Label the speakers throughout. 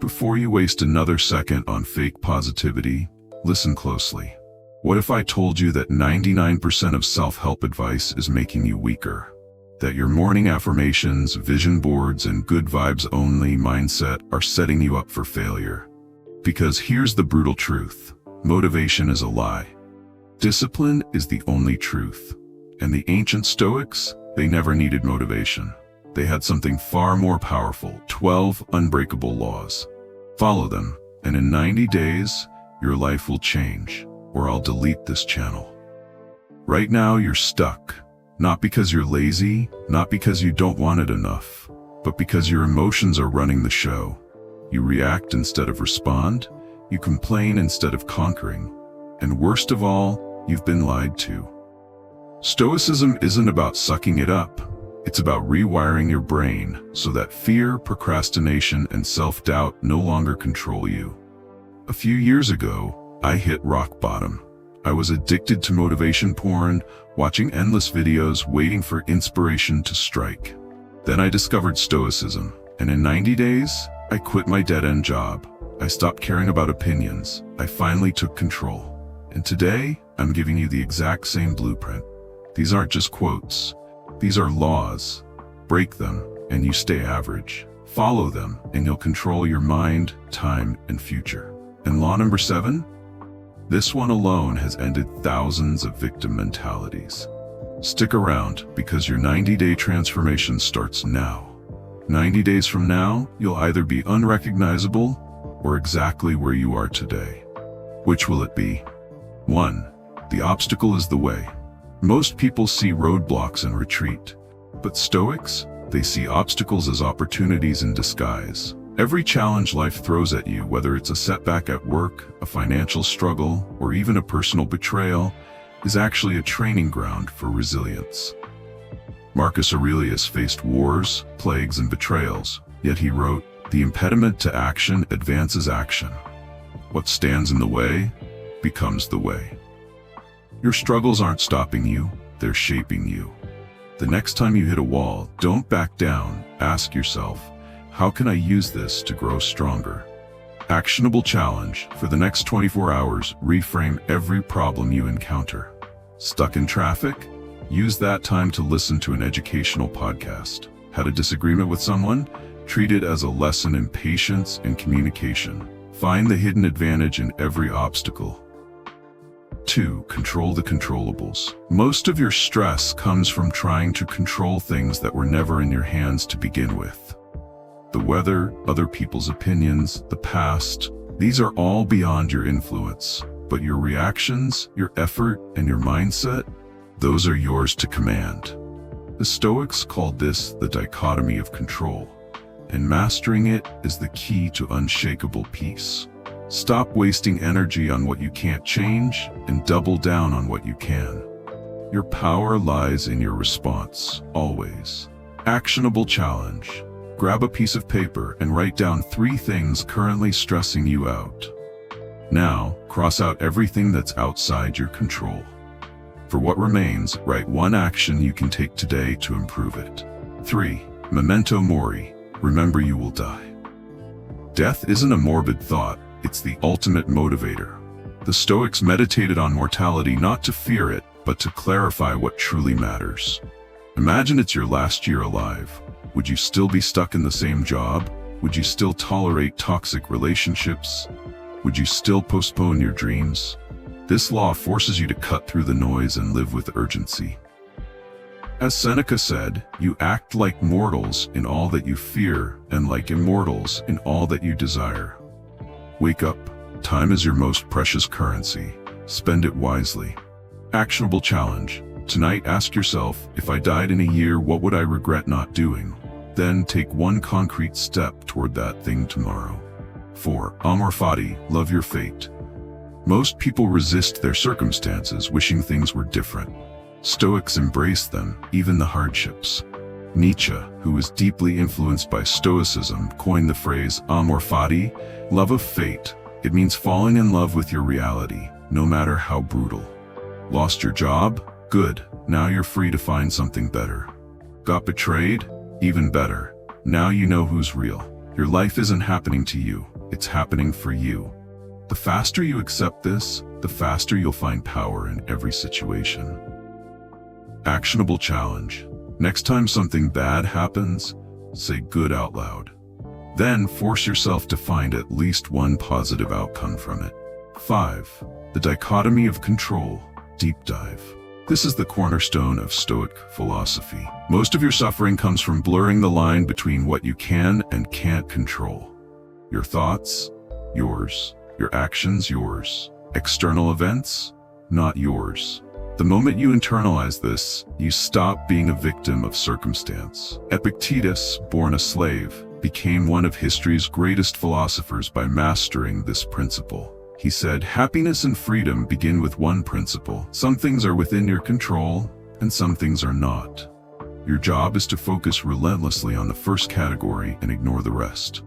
Speaker 1: Before you waste another second on fake positivity, listen closely. What if I told you that 99% of self-help advice is making you weaker? That your morning affirmations, vision boards, and good vibes only mindset are setting you up for failure? Because here's the brutal truth. Motivation is a lie. Discipline is the only truth. And the ancient Stoics, they never needed motivation. They had something far more powerful, 12 unbreakable laws. Follow them, and in 90 days, your life will change, or I'll delete this channel. Right now, you're stuck. Not because you're lazy, not because you don't want it enough, but because your emotions are running the show. You react instead of respond, you complain instead of conquering, and worst of all, you've been lied to. Stoicism isn't about sucking it up. It's about rewiring your brain so that fear, procrastination, and self-doubt no longer control you. A few years ago, I hit rock bottom. I was addicted to motivation porn, watching endless videos, waiting for inspiration to strike. Then I discovered Stoicism, and in 90 days, I quit my dead-end job. I stopped caring about opinions. I finally took control. And today, I'm giving you the exact same blueprint. These aren't just quotes. These are laws. Break them, and you stay average. Follow them, and you'll control your mind, time, and future. And law number 7? This one alone has ended thousands of victim mentalities. Stick around, because your 90-day transformation starts now. 90 days from now, you'll either be unrecognizable or exactly where you are today. Which will it be? 1. The obstacle is the way. Most people see roadblocks and retreat. But Stoics, they see obstacles as opportunities in disguise. Every challenge life throws at you, whether it's a setback at work, a financial struggle, or even a personal betrayal, is actually a training ground for resilience. Marcus Aurelius faced wars, plagues, and betrayals, yet he wrote, "The impediment to action advances action. What stands in the way becomes the way." Your struggles aren't stopping you, they're shaping you. The next time you hit a wall, don't back down. Ask yourself, how can I use this to grow stronger? Actionable challenge. For the next 24 hours, reframe every problem you encounter. Stuck in traffic? Use that time to listen to an educational podcast. Had a disagreement with someone? Treat it as a lesson in patience and communication. Find the hidden advantage in every obstacle. 2. Control the controllables. Most of your stress comes from trying to control things that were never in your hands to begin with. The weather, other people's opinions, the past, these are all beyond your influence. But your reactions, your effort, and your mindset, those are yours to command. The Stoics called this the dichotomy of control, and mastering it is the key to unshakable peace. Stop wasting energy on what you can't change and double down on what you can. Your power lies in your response, always. Actionable challenge. Grab a piece of paper and write down 3 things currently stressing you out. Now, cross out everything that's outside your control. For what remains, write 1 action you can take today to improve it. 3. Memento mori. Remember you will die. Death isn't a morbid thought. It's the ultimate motivator. The Stoics meditated on mortality not to fear it, but to clarify what truly matters. Imagine it's your last year alive. Would you still be stuck in the same job? Would you still tolerate toxic relationships? Would you still postpone your dreams? This law forces you to cut through the noise and live with urgency. As Seneca said, you act like mortals in all that you fear and like immortals in all that you desire. Wake up. Time is your most precious currency. Spend it wisely. Actionable challenge. Tonight, ask yourself, if I died in a year, what would I regret not doing? Then take 1 concrete step toward that thing tomorrow. 4. Amor fati. Love your fate. Most people resist their circumstances, wishing things were different. Stoics embrace them, even the hardships. Nietzsche, who was deeply influenced by Stoicism, coined the phrase amor fati, love of fate. It means falling in love with your reality, no matter how brutal. Lost your job? Good. Now you're free to find something better. Got betrayed? Even better. Now you know who's real. Your life isn't happening to you, it's happening for you. The faster you accept this, the faster you'll find power in every situation. Actionable challenge. Next time something bad happens, say good out loud. Then force yourself to find at least one positive outcome from it. 5. The dichotomy of control. Deep dive. This is the cornerstone of Stoic philosophy. Most of your suffering comes from blurring the line between what you can and can't control. Your thoughts, yours. Your actions, yours. External events, not yours. The moment you internalize this, you stop being a victim of circumstance. Epictetus, born a slave, became one of history's greatest philosophers by mastering this principle. He said, happiness and freedom begin with one principle. Some things are within your control, and some things are not. Your job is to focus relentlessly on the first category and ignore the rest.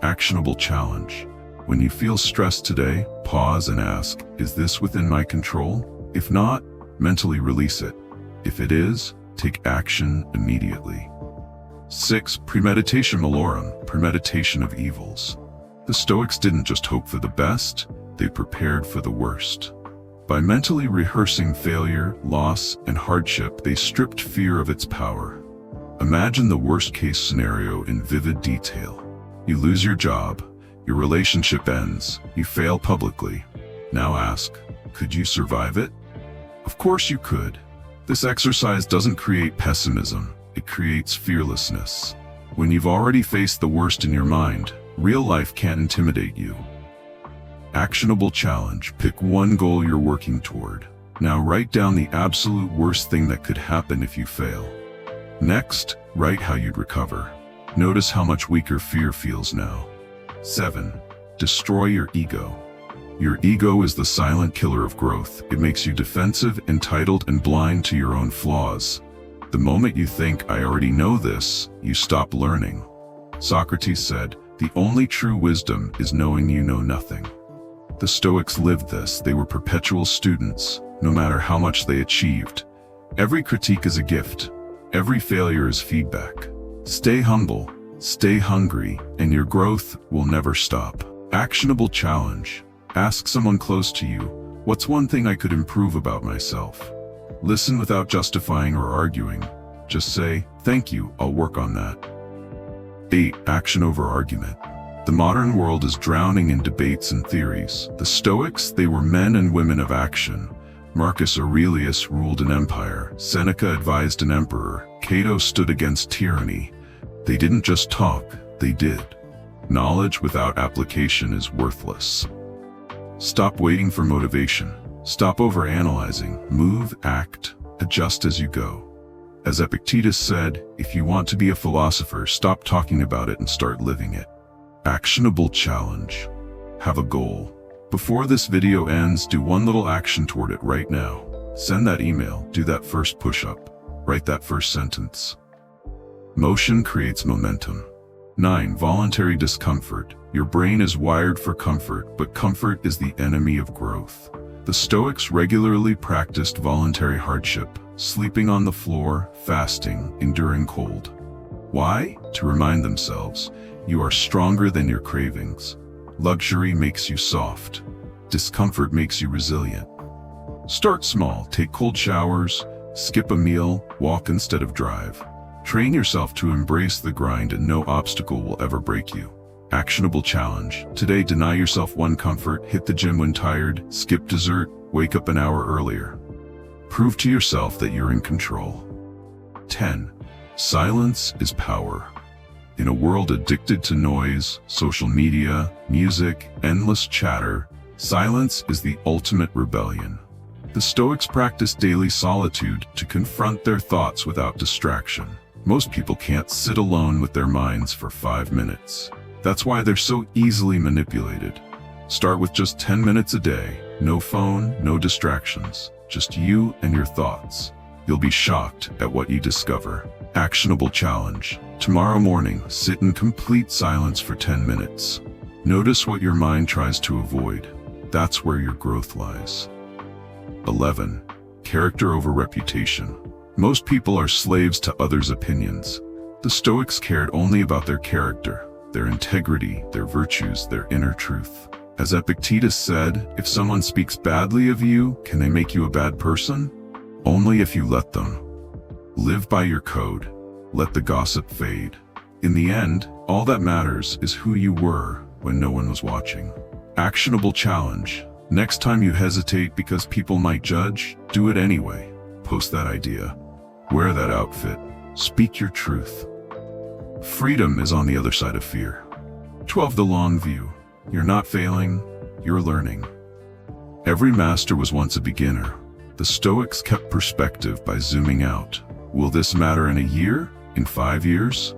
Speaker 1: Actionable challenge. When you feel stressed today, pause and ask, is this within my control? If not, mentally release it. If it is, take action immediately. 6. Premeditation malorum, premeditation of evils. The Stoics didn't just hope for the best, they prepared for the worst. By mentally rehearsing failure, loss, and hardship, they stripped fear of its power. Imagine the worst-case scenario in vivid detail. You lose your job, your relationship ends, you fail publicly. Now ask, could you survive it? Of course you could. This exercise doesn't create pessimism, it creates fearlessness. When you've already faced the worst in your mind, real life can't intimidate you. Actionable challenge. Pick one goal you're working toward. Now write down the absolute worst thing that could happen if you fail. Next, write how you'd recover. Notice how much weaker fear feels now. 7. Destroy your ego. Your ego is the silent killer of growth. It makes you defensive, entitled, and blind to your own flaws. The moment you think, I already know this, you stop learning. Socrates said, the only true wisdom is knowing you know nothing. The Stoics lived this. They were perpetual students, no matter how much they achieved. Every critique is a gift. Every failure is feedback. Stay humble, stay hungry, and your growth will never stop. Actionable challenge. Ask someone close to you, what's one thing I could improve about myself? Listen without justifying or arguing. Just say, thank you, I'll work on that. 8. Action over argument. The modern world is drowning in debates and theories. The Stoics, they were men and women of action. Marcus Aurelius ruled an empire. Seneca advised an emperor. Cato stood against tyranny. They didn't just talk, they did. Knowledge without application is worthless. Stop waiting for motivation. Stop overanalyzing. Move, act, adjust as you go. As Epictetus said, if you want to be a philosopher, stop talking about it and start living it. Actionable challenge. Have a goal. Before this video ends, do one little action toward it right now. Send that email, do that first push-up, write that first sentence. Motion creates momentum. 9. Voluntary discomfort. Your brain is wired for comfort, but comfort is the enemy of growth. The Stoics regularly practiced voluntary hardship, sleeping on the floor, fasting, enduring cold. Why? To remind themselves, you are stronger than your cravings. Luxury makes you soft. Discomfort makes you resilient. Start small. Take cold showers, skip a meal, walk instead of drive. Train yourself to embrace the grind and no obstacle will ever break you. Actionable challenge. Today, deny yourself one comfort, hit the gym when tired, skip dessert, wake up an hour earlier. Prove to yourself that you're in control. 10. Silence is power. In a world addicted to noise, social media, music, endless chatter, silence is the ultimate rebellion. The Stoics practiced daily solitude to confront their thoughts without distraction. Most people can't sit alone with their minds for 5 minutes. That's why they're so easily manipulated. Start with just 10 minutes a day. No phone, no distractions. Just you and your thoughts. You'll be shocked at what you discover. Actionable challenge. Tomorrow morning, sit in complete silence for 10 minutes. Notice what your mind tries to avoid. That's where your growth lies. 11. Character over reputation. Most people are slaves to others' opinions. The Stoics cared only about their character. their integrity, their virtues, their inner truth. As Epictetus said, if someone speaks badly of you, can they make you a bad person? Only if you let them. Live by your code. Let the gossip fade. In the end, all that matters is who you were when no one was watching. Actionable challenge. Next time you hesitate because people might judge, do it anyway. Post that idea. Wear that outfit. Speak your truth. Freedom is on the other side of fear. 12. The long view. You're not failing, you're learning. Every master was once a beginner. The Stoics kept perspective by zooming out. Will this matter in a year? In 5 years?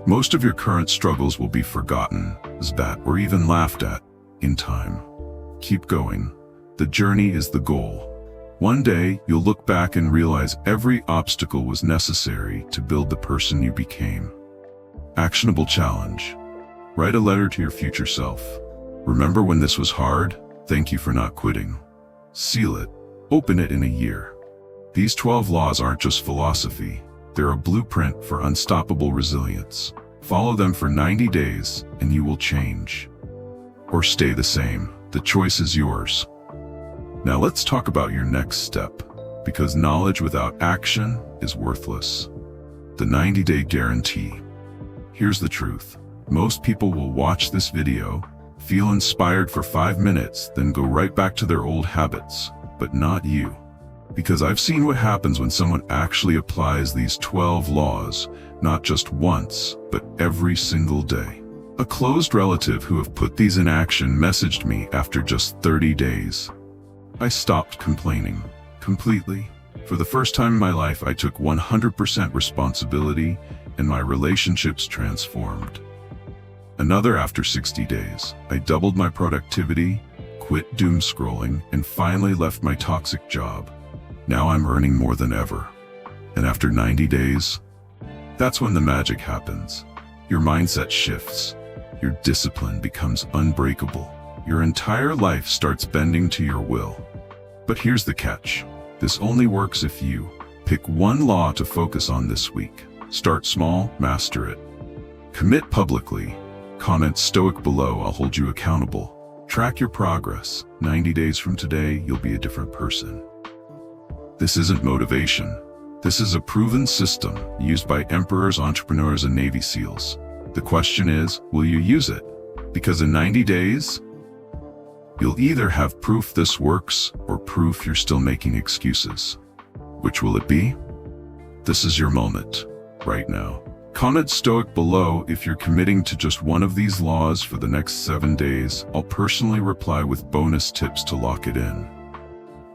Speaker 1: Most of your current struggles will be forgotten, spat, or even laughed at in time. Keep going. The journey is the goal. One day, you'll look back and realize every obstacle was necessary to build the person you became. Actionable challenge. Write a letter to your future self. Remember when this was hard? Thank you for not quitting. Seal it. Open it in a year. These 12 laws aren't just philosophy. They're a blueprint for unstoppable resilience. Follow them for 90 days and you will change. Or stay the same. The choice is yours. Now let's talk about your next step, because knowledge without action is worthless. The 90-day guarantee. Here's the truth. Most people will watch this video, feel inspired for 5 minutes, then go right back to their old habits, but not you. Because I've seen what happens when someone actually applies these 12 laws, not just once, but every single day. A close relative who have put these in action messaged me after just 30 days. I stopped complaining, completely. For the first time in my life, I took 100% responsibility and my relationships transformed. Another after 60 days, I doubled my productivity, quit doom scrolling, and finally left my toxic job. Now I'm earning more than ever. And after 90 days, that's when the magic happens. Your mindset shifts. Your discipline becomes unbreakable. Your entire life starts bending to your will. But here's the catch. This only works if you pick one law to focus on this week. Start small, master it. Commit publicly. Comment Stoic below, I'll hold you accountable. Track your progress. 90 days from today, you'll be a different person. This isn't motivation. This is a proven system used by emperors, entrepreneurs, and Navy SEALs. The question is, will you use it? Because in 90 days, you'll either have proof this works or proof you're still making excuses. Which will it be? This is your moment, right now. Comment Stoic below if you're committing to just one of these laws for the next 7 days. I'll personally reply with bonus tips to lock it in.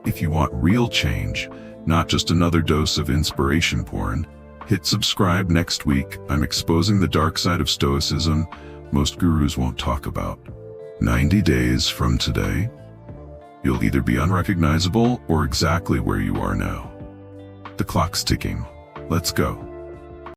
Speaker 1: If you want real change, not just another dose of inspiration porn, hit subscribe. Next week, I'm exposing the dark side of Stoicism most gurus won't talk about. 90 days from today, you'll either be unrecognizable or exactly where you are now. The clock's ticking. Let's go.